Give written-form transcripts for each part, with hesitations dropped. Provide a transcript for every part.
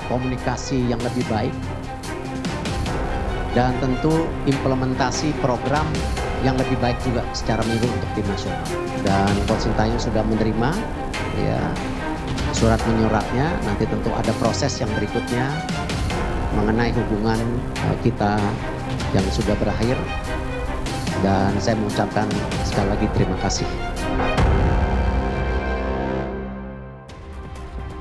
komunikasi yang lebih baik, dan tentu implementasi program yang lebih baik juga secara menyeluruh untuk tim nasional. Dan Coach Sintayong sudah menerima ya surat menyuratnya. Nanti tentu ada proses yang berikutnya mengenai hubungan kita yang sudah berakhir. Dan saya mengucapkan sekali lagi terima kasih.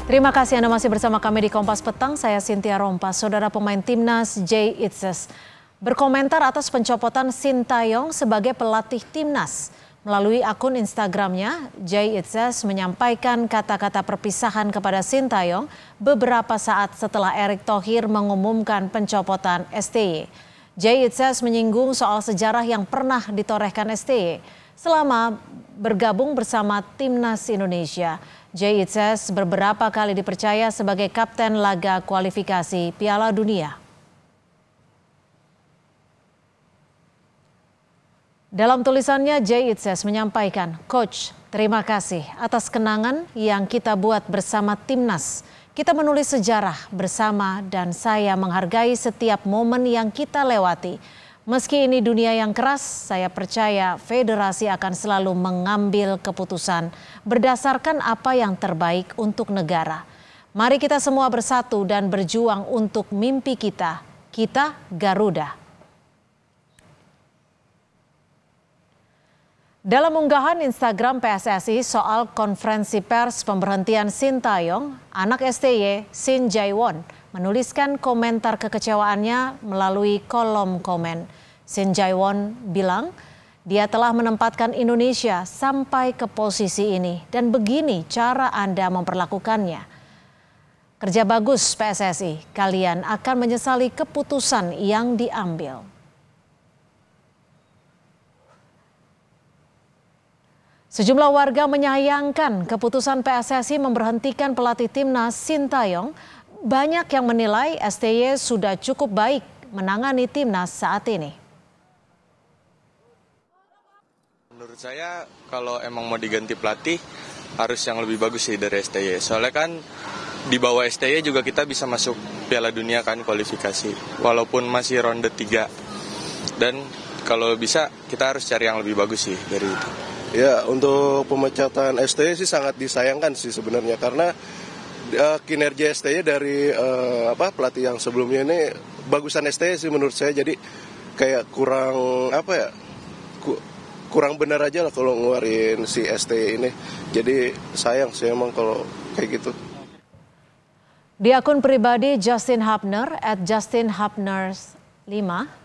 Terima kasih Anda masih bersama kami di Kompas Petang. Saya Cynthia Rompas. Saudara pemain timnas Jay Itzes berkomentar atas pencopotan Sintayong sebagai pelatih timnas. Melalui akun Instagramnya, Jay Itzes menyampaikan kata-kata perpisahan kepada Sintayong beberapa saat setelah Erick Thohir mengumumkan pencopotan STY. Jay Itzes menyinggung soal sejarah yang pernah ditorehkan STY selama bergabung bersama timnas Indonesia. Jay Itzes beberapa kali dipercaya sebagai kapten laga kualifikasi Piala Dunia. Dalam tulisannya, Jay Itzes menyampaikan, "Coach, terima kasih atas kenangan yang kita buat bersama timnas. Kita menulis sejarah bersama dan saya menghargai setiap momen yang kita lewati. Meski ini dunia yang keras, saya percaya federasi akan selalu mengambil keputusan berdasarkan apa yang terbaik untuk negara. Mari kita semua bersatu dan berjuang untuk mimpi kita. Kita Garuda." Dalam unggahan Instagram PSSI soal konferensi pers pemberhentian Sintayong, anak STY Shin Jae-won menuliskan komentar kekecewaannya melalui kolom komen. Shin Jae-won bilang dia telah menempatkan Indonesia sampai ke posisi ini dan begini cara Anda memperlakukannya. Kerja bagus PSSI, kalian akan menyesali keputusan yang diambil. Sejumlah warga menyayangkan keputusan PSSI memberhentikan pelatih timnas Sintayong. Banyak yang menilai STY sudah cukup baik menangani timnas saat ini. Menurut saya kalau emang mau diganti pelatih harus yang lebih bagus sih dari STY. Soalnya kan di bawah STY juga kita bisa masuk Piala Dunia kan kualifikasi. Walaupun masih ronde 3. Dan kalau bisa kita harus cari yang lebih bagus sih dari itu. Ya, untuk pemecatan STY sih sangat disayangkan sih sebenarnya karena kinerja STY dari pelatih yang sebelumnya ini bagusan STY sih menurut saya, jadi kayak kurang benar aja lah kalau ngeluarin si STY ini. Jadi sayang sih emang kalau kayak gitu. Di akun pribadi Justin Hubner @JustinHubners5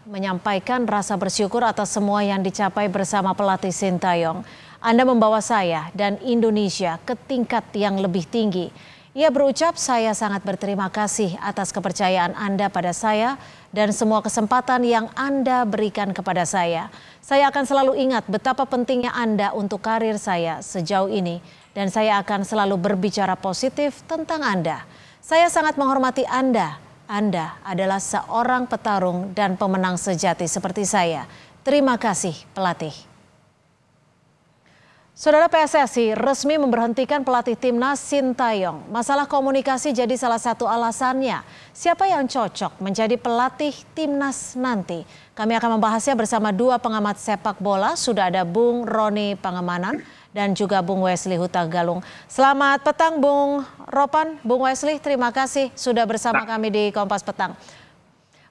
menyampaikan rasa bersyukur atas semua yang dicapai bersama pelatih Sintayong. Anda membawa saya dan Indonesia ke tingkat yang lebih tinggi. Ia berucap, saya sangat berterima kasih atas kepercayaan Anda pada saya dan semua kesempatan yang Anda berikan kepada saya. Saya akan selalu ingat betapa pentingnya Anda untuk karir saya sejauh ini dan saya akan selalu berbicara positif tentang Anda. Saya sangat menghormati Anda. Anda adalah seorang petarung dan pemenang sejati seperti saya. Terima kasih pelatih. Saudara, PSSI resmi memberhentikan pelatih timnas Sintayong. Masalah komunikasi jadi salah satu alasannya. Siapa yang cocok menjadi pelatih timnas nanti? Kami akan membahasnya bersama dua pengamat sepak bola. Sudah ada Bung Roni Pangemanan dan juga Bung Wesley Hutagalung. Selamat petang Bung Ropan, Bung Wesley, terima kasih sudah bersama kami di Kompas Petang.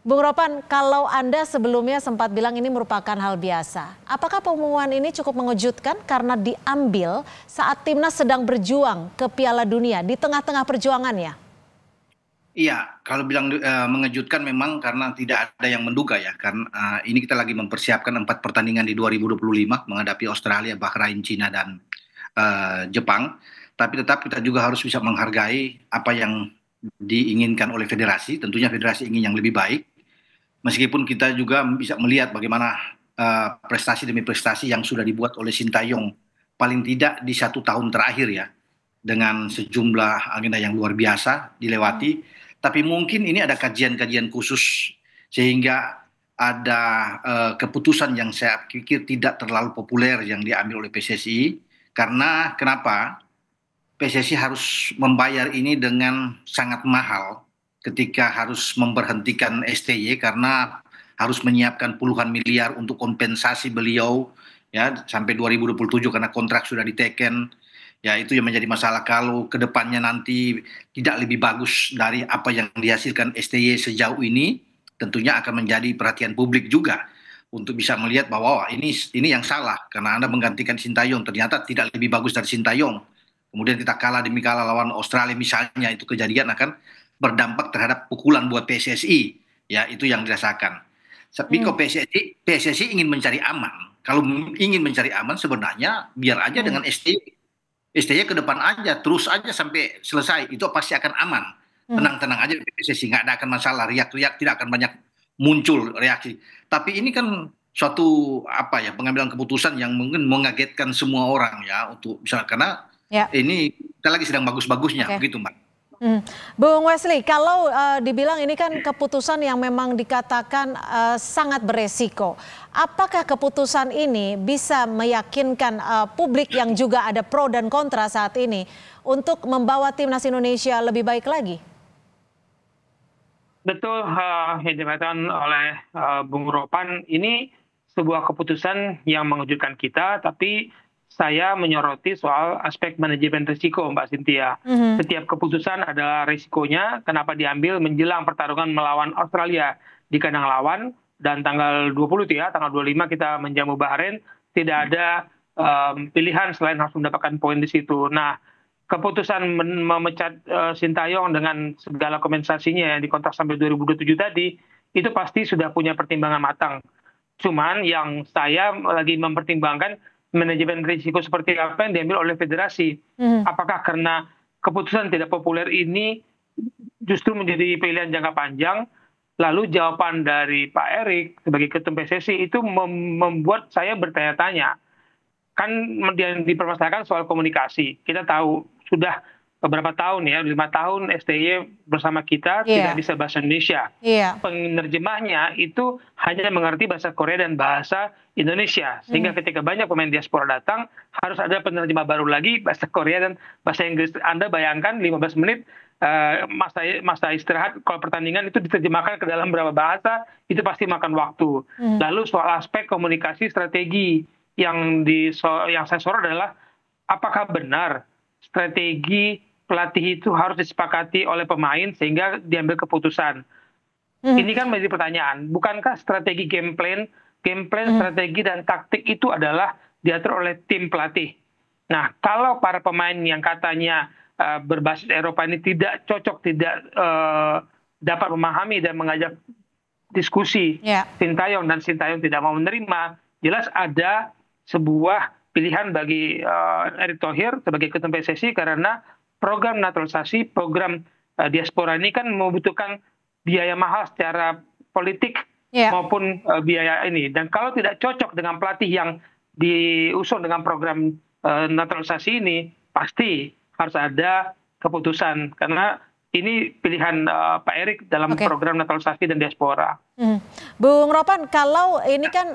Bung Ropan, kalau Anda sebelumnya sempat bilang ini merupakan hal biasa. Apakah pengumuman ini cukup mengejutkan karena diambil saat timnas sedang berjuang ke Piala Dunia di tengah-tengah perjuangannya? Iya, kalau bilang mengejutkan memang karena tidak ada yang menduga ya. Karena ini kita lagi mempersiapkan 4 pertandingan di 2025 menghadapi Australia, Bahrain, Cina, dan Jepang. Tapi tetap kita juga harus bisa menghargai apa yang diinginkan oleh federasi. Tentunya federasi ingin yang lebih baik. Meskipun kita juga bisa melihat bagaimana prestasi demi prestasi yang sudah dibuat oleh Sintayong paling tidak di 1 tahun terakhir ya, dengan sejumlah agenda yang luar biasa dilewati. Tapi mungkin ini ada kajian-kajian khusus sehingga ada keputusan yang saya pikir tidak terlalu populer yang diambil oleh PSSI. Karena kenapa? PSSI harus membayar ini dengan sangat mahal ketika harus memberhentikan STY karena harus menyiapkan puluhan miliar untuk kompensasi beliau ya sampai 2027 karena kontrak sudah diteken. Ya itu yang menjadi masalah kalau kedepannya nanti tidak lebih bagus dari apa yang dihasilkan STY sejauh ini, tentunya akan menjadi perhatian publik juga untuk bisa melihat bahwa ini yang salah karena Anda menggantikan Sintayong ternyata tidak lebih bagus dari Sintayong. Kemudian kita kalah demi kalah lawan Australia misalnya, itu kejadian akan berdampak terhadap pukulan buat PSSI. Ya itu yang dirasakan. Tapi kok PSSI ingin mencari aman. Kalau ingin mencari aman sebenarnya biar aja dengan STY ke depan aja, terus aja sampai selesai, itu pasti akan aman. Tenang-tenang aja PSSI, nggak ada akan masalah, riak-riak tidak akan banyak muncul reaksi. Tapi ini kan suatu pengambilan keputusan yang mungkin mengagetkan semua orang ya untuk bisa karena ini kita lagi sedang bagus-bagusnya begitu Mbak. Bung Wesley, kalau dibilang ini kan keputusan yang memang dikatakan sangat beresiko, apakah keputusan ini bisa meyakinkan publik yang juga ada pro dan kontra saat ini untuk membawa timnas Indonesia lebih baik lagi? Betul, yang dikatakan oleh Bung Ropan, ini sebuah keputusan yang mengejutkan kita, tapi saya menyoroti soal aspek manajemen risiko, Mbak Cynthia. Setiap keputusan ada risikonya, kenapa diambil menjelang pertarungan melawan Australia di kandang lawan, dan tanggal 20 tanggal 25 kita menjamu Bahrain, tidak ada pilihan selain harus mendapatkan poin di situ. Nah, keputusan memecat Sintayong dengan segala kompensasinya yang dikontrak sampai 2027 tadi, itu pasti sudah punya pertimbangan matang. Cuman yang saya lagi mempertimbangkan manajemen risiko seperti apa yang diambil oleh federasi. Apakah karena keputusan tidak populer ini justru menjadi pilihan jangka panjang, lalu jawaban dari Pak Erik sebagai ketum PSSI itu membuat saya bertanya-tanya. Kan yang dipermasalahkan soal komunikasi. Kita tahu sudah beberapa tahun ya, 5 tahun STY bersama kita tidak bisa bahasa Indonesia. Penerjemahnya itu hanya mengerti bahasa Korea dan bahasa Indonesia. Sehingga ketika banyak pemain diaspora datang, harus ada penerjemah baru lagi bahasa Korea dan bahasa Inggris. Anda bayangkan 15 menit masa istirahat kalau pertandingan itu diterjemahkan ke dalam berapa bahasa, itu pasti makan waktu. Lalu soal aspek komunikasi strategi yang saya sorot adalah apakah benar strategi pelatih itu harus disepakati oleh pemain sehingga diambil keputusan. Ini kan menjadi pertanyaan. Bukankah strategi game plan, strategi dan taktik itu adalah diatur oleh tim pelatih. Nah, kalau para pemain yang katanya berbasis Eropa ini tidak cocok, tidak dapat memahami dan mengajak diskusi Sintayong dan Sintayong tidak mau menerima, jelas ada sebuah pilihan bagi Erick Thohir sebagai ketum PSSI karena program naturalisasi, program diaspora ini kan membutuhkan biaya mahal secara politik maupun biaya ini. Dan kalau tidak cocok dengan pelatih yang diusung dengan program naturalisasi ini, pasti harus ada keputusan. Karena ini pilihan Pak Erik dalam program naturalisasi dan diaspora. Bung Ropan, kalau ini kan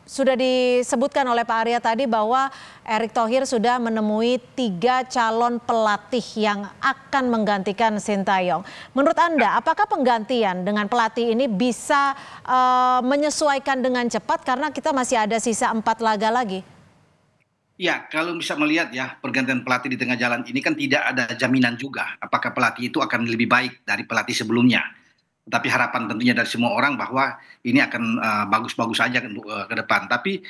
sudah disebutkan oleh Pak Arya tadi bahwa Erick Thohir sudah menemui 3 calon pelatih yang akan menggantikan Sintayong. Menurut Anda, apakah penggantian dengan pelatih ini bisa menyesuaikan dengan cepat karena kita masih ada sisa 4 laga lagi? Ya, kalau bisa melihat ya pergantian pelatih di tengah jalan ini kan tidak ada jaminan juga apakah pelatih itu akan lebih baik dari pelatih sebelumnya. Tapi harapan tentunya dari semua orang bahwa ini akan bagus-bagus saja ke depan. Tapi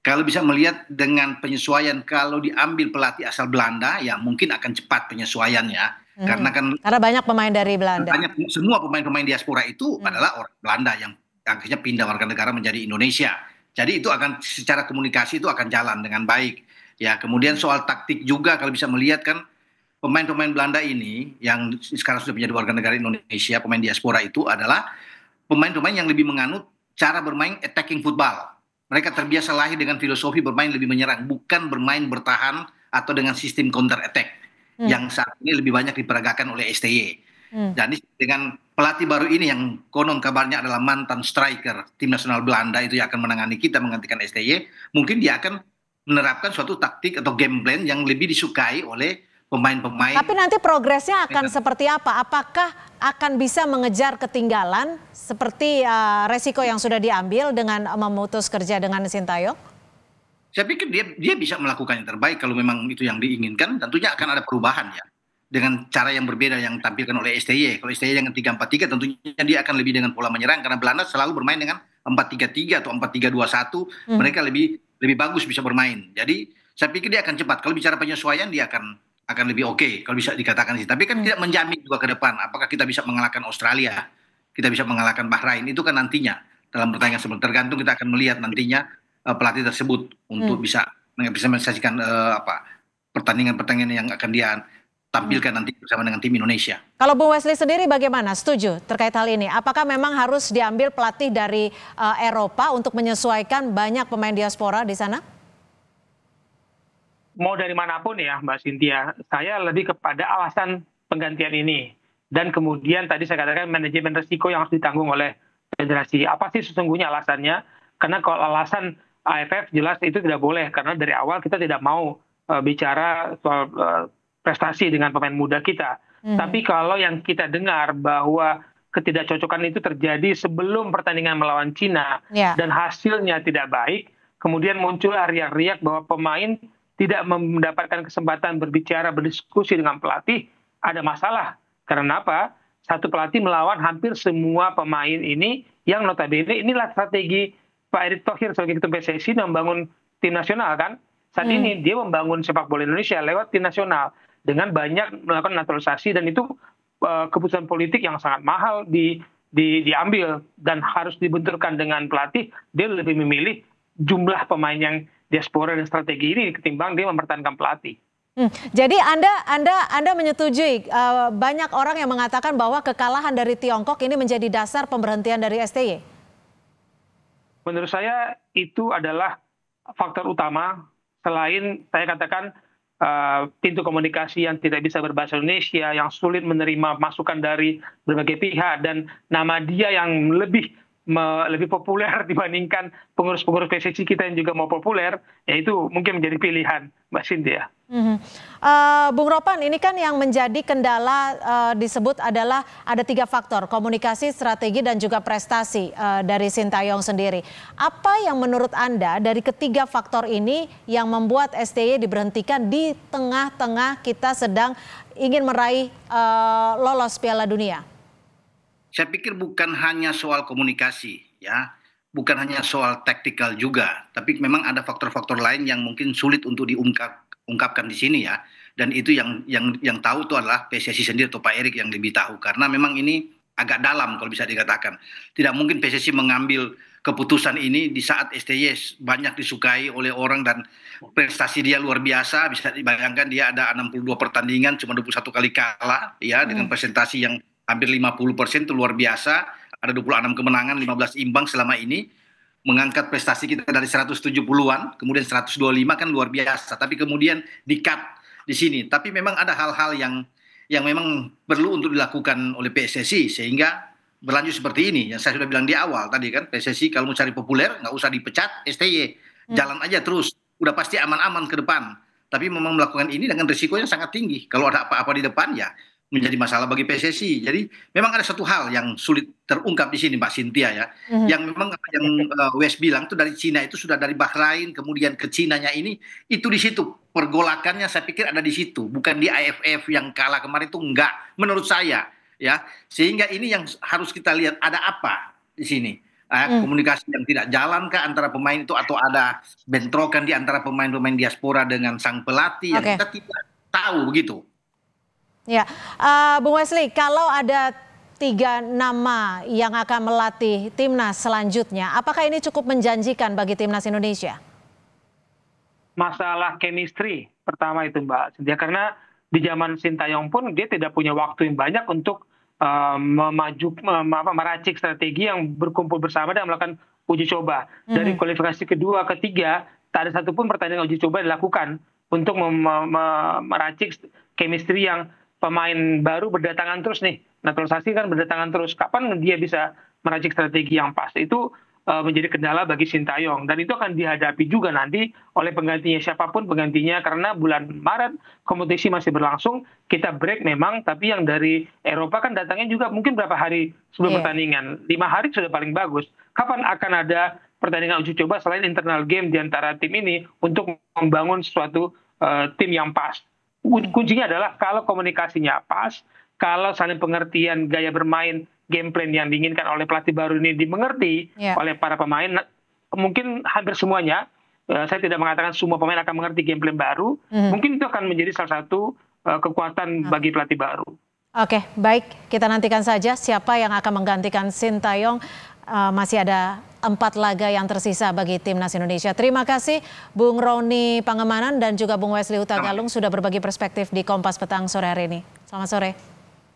kalau bisa melihat dengan penyesuaian, kalau diambil pelatih asal Belanda, ya mungkin akan cepat penyesuaiannya. Karena banyak pemain dari Belanda. Semua pemain-pemain diaspora itu adalah orang Belanda yang akhirnya pindah warga negara menjadi Indonesia. Jadi itu akan secara komunikasi itu akan jalan dengan baik. Ya, kemudian soal taktik juga kalau bisa melihat kan, pemain-pemain Belanda ini yang sekarang sudah menjadi warga negara Indonesia, pemain diaspora itu adalah pemain-pemain yang lebih menganut cara bermain attacking football. Mereka terbiasa lahir dengan filosofi bermain lebih menyerang, bukan bermain bertahan atau dengan sistem counter attack yang saat ini lebih banyak diperagakan oleh STY. Jadi dengan pelatih baru ini yang konon kabarnya adalah mantan striker tim nasional Belanda itu yang akan menangani kita menggantikan STY, mungkin dia akan menerapkan suatu taktik atau game plan yang lebih disukai oleh pemain-pemain. Tapi nanti progresnya akan seperti apa? Apakah akan bisa mengejar ketinggalan seperti resiko yang sudah diambil dengan memutus kerja dengan Sintayong? Saya pikir dia bisa melakukan yang terbaik kalau memang itu yang diinginkan. Tentunya akan ada perubahan ya, dengan cara yang berbeda yang ditampilkan oleh STY. Kalau STY dengan 3-4-3 tentunya dia akan lebih dengan pola menyerang, karena Belanda selalu bermain dengan 4-3-3 atau 4-3-2-1. Mereka lebih bagus bisa bermain. Jadi saya pikir dia akan cepat. Kalau bicara penyesuaian dia akan lebih oke, kalau bisa dikatakan sih. Tapi kan tidak menjamin juga ke depan apakah kita bisa mengalahkan Australia, kita bisa mengalahkan Bahrain. Itu kan nantinya dalam pertandingan sebelum, tergantung, kita akan melihat nantinya pelatih tersebut untuk bisa mensaksikan pertandingan-pertandingan yang akan dia tampilkan nanti bersama dengan tim Indonesia. Kalau Bung Wesley sendiri bagaimana? Setuju terkait hal ini? Apakah memang harus diambil pelatih dari Eropa untuk menyesuaikan banyak pemain diaspora di sana? Mau dari manapun ya Mbak Cynthia, saya lebih kepada alasan penggantian ini. Dan kemudian tadi saya katakan manajemen risiko yang harus ditanggung oleh federasi. Apa sih sesungguhnya alasannya? Karena kalau alasan AFF jelas itu tidak boleh, karena dari awal kita tidak mau bicara soal prestasi dengan pemain muda kita. Tapi kalau yang kita dengar bahwa ketidakcocokan itu terjadi sebelum pertandingan melawan Cina dan hasilnya tidak baik, kemudian muncul riak-riak bahwa pemain tidak mendapatkan kesempatan berbicara, berdiskusi dengan pelatih, ada masalah. Karena apa? Satu pelatih melawan hampir semua pemain ini yang notabene inilah strategi Pak Erick Thohir sebagai ketua PSSI membangun tim nasional kan. Saat ini dia membangun sepak bola Indonesia lewat tim nasional dengan banyak melakukan naturalisasi, dan itu keputusan politik yang sangat mahal diambil dan harus dibenturkan dengan pelatih. Dia lebih memilih jumlah pemain yang diaspora dan strategi ini ketimbang dia mempertahankan pelatih. Jadi Anda menyetujui banyak orang yang mengatakan bahwa kekalahan dari Tiongkok ini menjadi dasar pemberhentian dari STY? Menurut saya itu adalah faktor utama, selain saya katakan pintu komunikasi yang tidak bisa berbahasa Indonesia, yang sulit menerima masukan dari berbagai pihak, dan nama dia yang lebih populer dibandingkan pengurus-pengurus PSSI kita yang juga mau populer, ya itu mungkin menjadi pilihan Mbak Cynthia. Bung Ropan, ini kan yang menjadi kendala disebut adalah ada 3 faktor, komunikasi, strategi, dan juga prestasi dari Sintayong sendiri. Apa yang menurut Anda dari ketiga faktor ini yang membuat STY diberhentikan di tengah-tengah kita sedang ingin meraih lolos Piala Dunia? Saya pikir bukan hanya soal komunikasi ya, bukan hanya soal taktikal juga, tapi memang ada faktor-faktor lain yang mungkin sulit untuk diungkapkan di sini ya. Dan itu yang tahu itu adalah PSSI sendiri atau Pak Erick yang lebih tahu, karena memang ini agak dalam kalau bisa dikatakan. Tidak mungkin PSSI mengambil keputusan ini di saat STY banyak disukai oleh orang dan prestasi dia luar biasa. Bisa dibayangkan dia ada 62 pertandingan cuma 21 kali kalah ya, dengan presentasi yang hampir 50% itu luar biasa. Ada 26 kemenangan, 15 imbang selama ini. Mengangkat prestasi kita dari 170-an, kemudian 125 kan luar biasa. Tapi kemudian di-cut di sini. Tapi memang ada hal-hal yang memang perlu untuk dilakukan oleh PSSI sehingga berlanjut seperti ini. Yang saya sudah bilang di awal tadi kan, PSSI kalau mau cari populer nggak usah dipecat STY. Jalan aja terus. Udah pasti aman-aman ke depan. Tapi memang melakukan ini dengan risiko yang sangat tinggi. Kalau ada apa-apa di depan ya menjadi masalah bagi PSSI. Jadi memang ada satu hal yang sulit terungkap di sini Mbak Cynthia ya. Yang memang yang Wes bilang itu dari Cina itu sudah dari Bahrain kemudian ke Cinanya ini itu di situ pergolakannya saya pikir ada di situ, bukan di AFF yang kalah kemarin itu enggak menurut saya ya. Sehingga ini yang harus kita lihat ada apa di sini. Komunikasi yang tidak jalan kah antara pemain itu, atau ada bentrokan di antara pemain-pemain diaspora dengan sang pelatih yang kita tidak tahu begitu. Ya, Bung Wesley, kalau ada 3 nama yang akan melatih timnas selanjutnya, apakah ini cukup menjanjikan bagi timnas Indonesia? Masalah chemistry pertama itu Mbak Cynthia, karena di zaman Sintayong pun dia tidak punya waktu yang banyak untuk meracik strategi yang berkumpul bersama dan melakukan uji coba. Dari kualifikasi kedua, ketiga, tak ada satupun pertandingan uji coba dilakukan untuk meracik chemistry yang pemain baru berdatangan terus nih, naturalisasi kan berdatangan terus. Kapan dia bisa meracik strategi yang pas? Itu menjadi kendala bagi Sintayong, dan itu akan dihadapi juga nanti oleh penggantinya, siapapun penggantinya, karena bulan Maret kompetisi masih berlangsung, kita break memang, tapi yang dari Eropa kan datangnya juga mungkin berapa hari sebelum pertandingan, 5 hari sudah paling bagus. Kapan akan ada pertandingan uji coba selain internal game di antara tim ini untuk membangun suatu tim yang pas? Kuncinya adalah kalau komunikasinya pas, kalau saling pengertian gaya bermain, game plan yang diinginkan oleh pelatih baru ini dimengerti oleh para pemain, mungkin hampir semuanya, saya tidak mengatakan semua pemain akan mengerti game plan baru, mungkin itu akan menjadi salah satu kekuatan bagi pelatih baru. Oke, baik, kita nantikan saja siapa yang akan menggantikan Sintayong. Masih ada 4 laga yang tersisa bagi Timnas Indonesia. Terima kasih Bung Roni Pangemanan dan juga Bung Wesley Hutagalung sudah berbagi perspektif di Kompas Petang sore hari ini. Selamat sore.